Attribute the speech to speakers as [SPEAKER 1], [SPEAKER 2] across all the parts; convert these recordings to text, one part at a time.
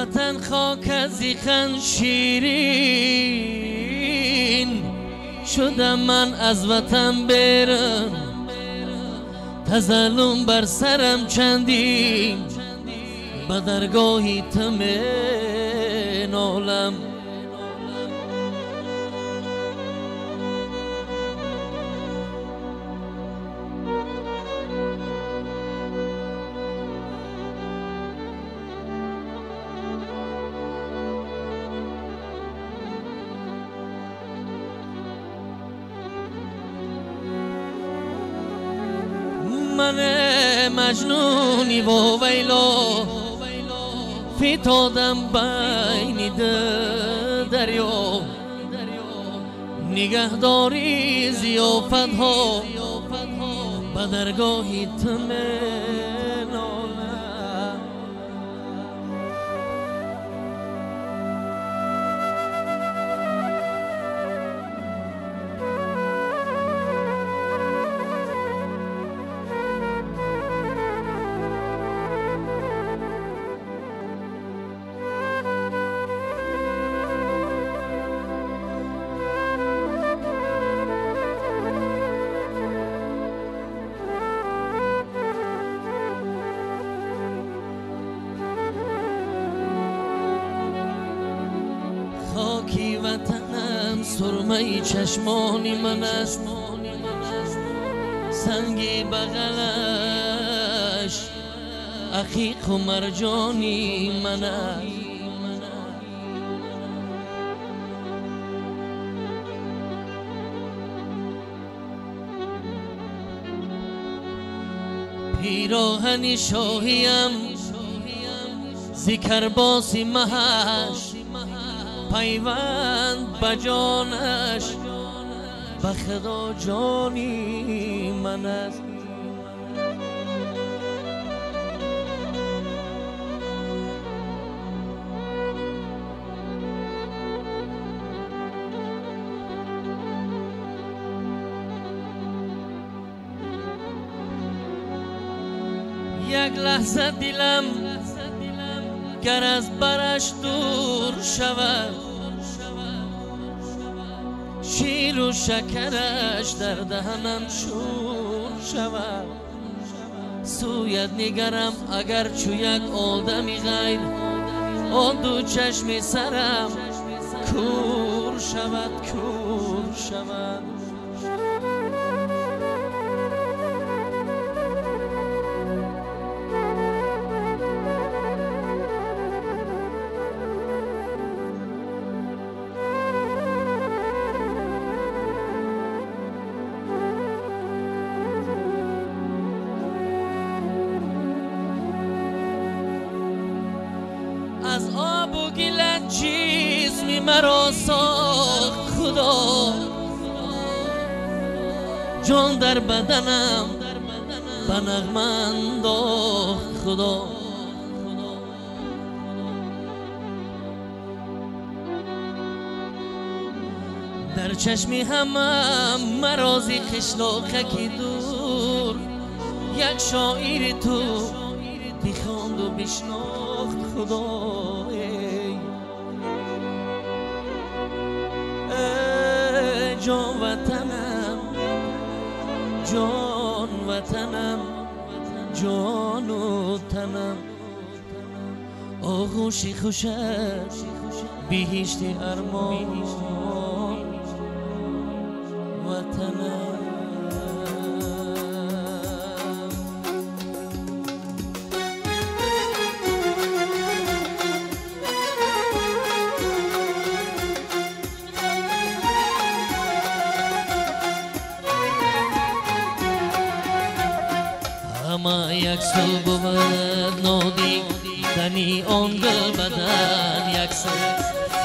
[SPEAKER 1] وطن خاک از یخن شیرین شدم من از وطن برم تظلم بر سرم چندین به درگاهی تمه نالم من مجنونی و ویلا فتادم بین دریا نگهداری ضیافت ها به درگاهی تمه نالم خاکی وطنم سرمه چشمانی من است سنگی بغلش عقیق و مرجانی من است پیراهن شاهیم ذکر باسی مهش پیوند بجانش به خدا جانی من است یک لحظه دلم گر از برش دور شود شیر و شکرش در دهنم شور شود سویت نگرم اگر چو یک آدمی غیر آن دو چشم سرم کور شود کور شود از آب و گلت جسمی مرا ساخت خدا جان در بدنم به نغمه انداخت خدا در چشمی همم مرازی خشلاقکی دور یک شاعر تو بخواند و بشناخت خدا جان وطنم جان وطنم جان و تنم آغوشی خوشش بهشت ارمان وطنم اما یک سو بود نادی دنی آن دل بدن یک سر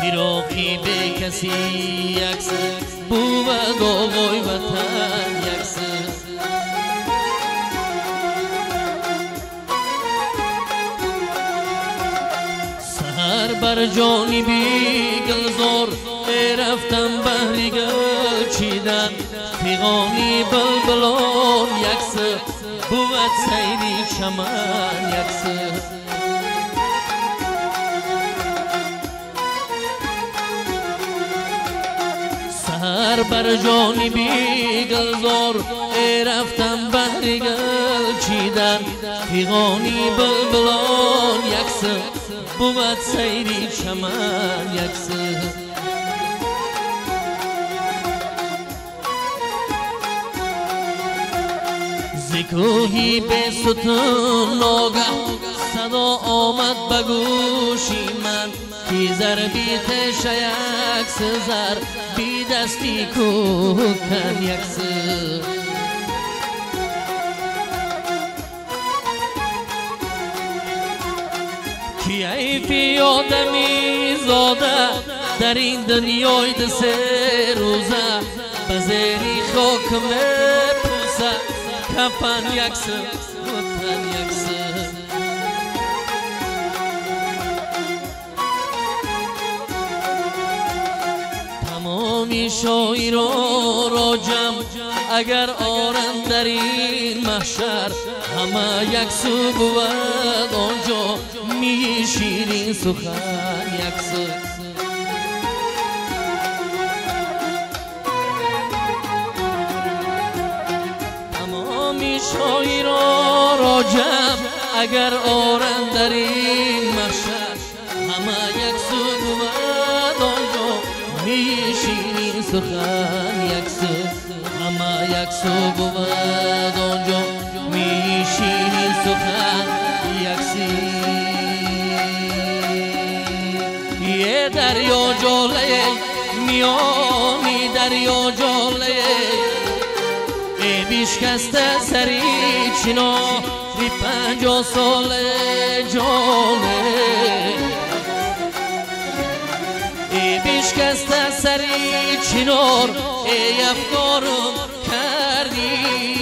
[SPEAKER 1] فراقی به کسی یک سر بود آقای وطن یک سر سهر بر جانبی گلزار رفتم بهری گل چیدن پیغانی بلبلان یک سر بود سیری چمن یک سر سهر بر جانبی گلزار رفتم بهر گل چیدن پیغانی بلبلان یکسر بود سیری چمن یکسر زکوهی به ستون ناگه صدا آمد به گوشی من که ضربیت شیک سزر بی دستی کوکن یکسر کی ایفی آدمی زاده در این دنیای ده سه روزه بزیری خاک مپوسه کفن یکسر وطن یکسر تمامی شاعران را جمع اگر آرند در این محشر همه یک سو بود آنجا می شیرین سخن یکسر تمامی شاعران را جمع اگر آرند در این محشر همه یک سو بود آنجا می شیرین سخن یکسر همه یک سو بود آنجا می شیرین سخن یکسر یه دریا جاله میانی دریا جاله ای بیشکسته سری چینا بی 50 سال جاله ای بیشکسته سری چینار ای افکارم کردی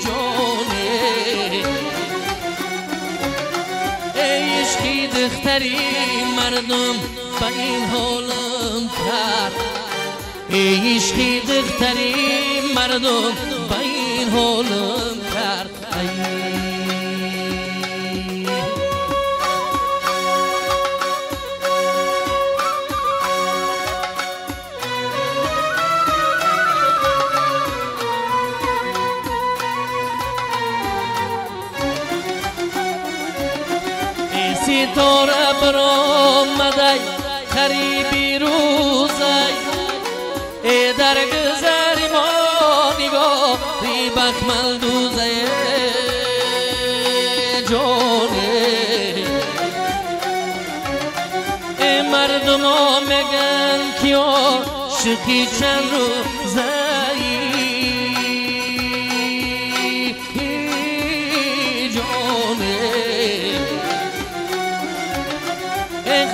[SPEAKER 1] جانه ای عشقی دختری مردم با این حالم کرد ای عشقی دختری مردم با این حالم کرد ستاره برآمده غریبی روزی ای در گذر ما نگاه ری بخمل دوزه جانه ای مردم ها میگن کیا شکی چند روزه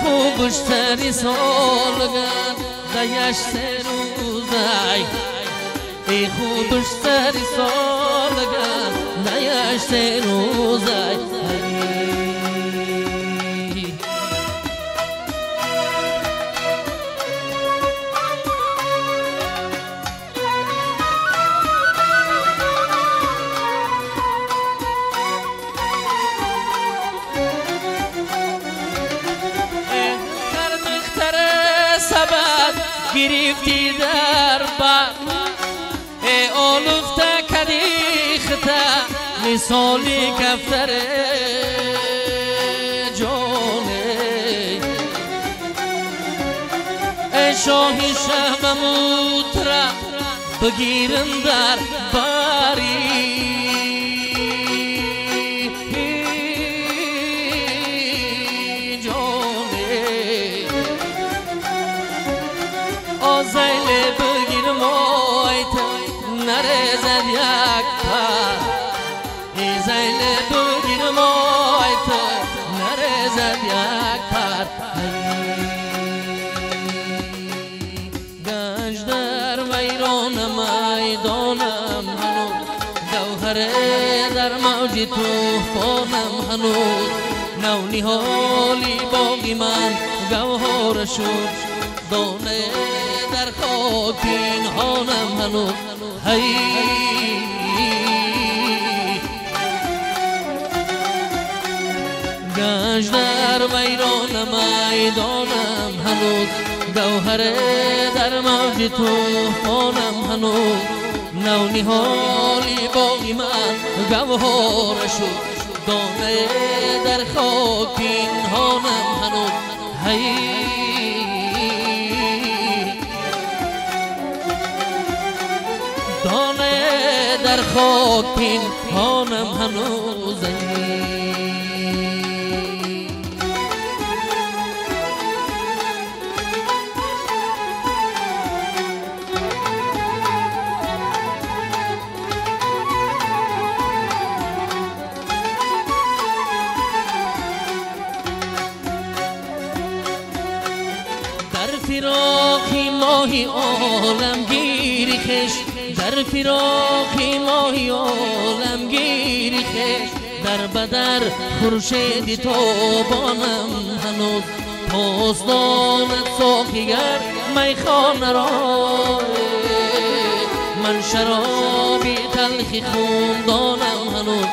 [SPEAKER 1] خوبشتری سالگن دیش سه روزای ای خوبشتری سالگن دیش سه روزای گرفتی در بر ای آلفته کدیخته مثالی کفتر جانه ای شاهی شهمموت را بگیرم در باری زیل بگیر مایت نرزد یک پر ای زیل بگیر مایت نرزد یک پر گنج در ویران میدانم هنوز گوهر در موج توفانم هنوز نونیهالی باقی من گوهر شد دانه در خاک پنهانم هنوز هی گنج در ویران میدانم هنوز گوهر در موج توفانم هنوز نونهالی باقی من گوهر شد دانه در خاک پنهانم هنوز دانه در خاک پنهانم هنوز فراقی ماهی عالمگیری خش در فراقی ماهی عالمگیری خش در بدر خورشیدی تابانم هنوز پاسدانت ساقیگر میخانه را من شرابی تلخی خوندانم هنوز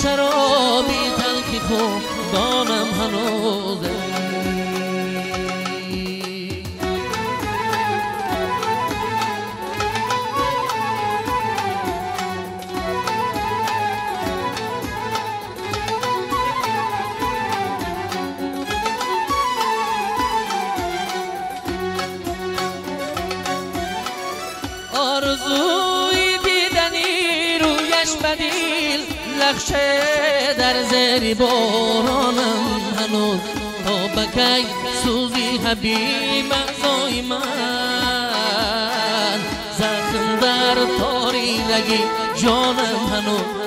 [SPEAKER 1] شرابی تلخی خوب دانم هنوز آرزوی دیدنی رویش بدیل لخشه در زیر بارانم هنوز تا بکی سوزی حبیب اعضای من زخم در تاری لگی جانم هنوز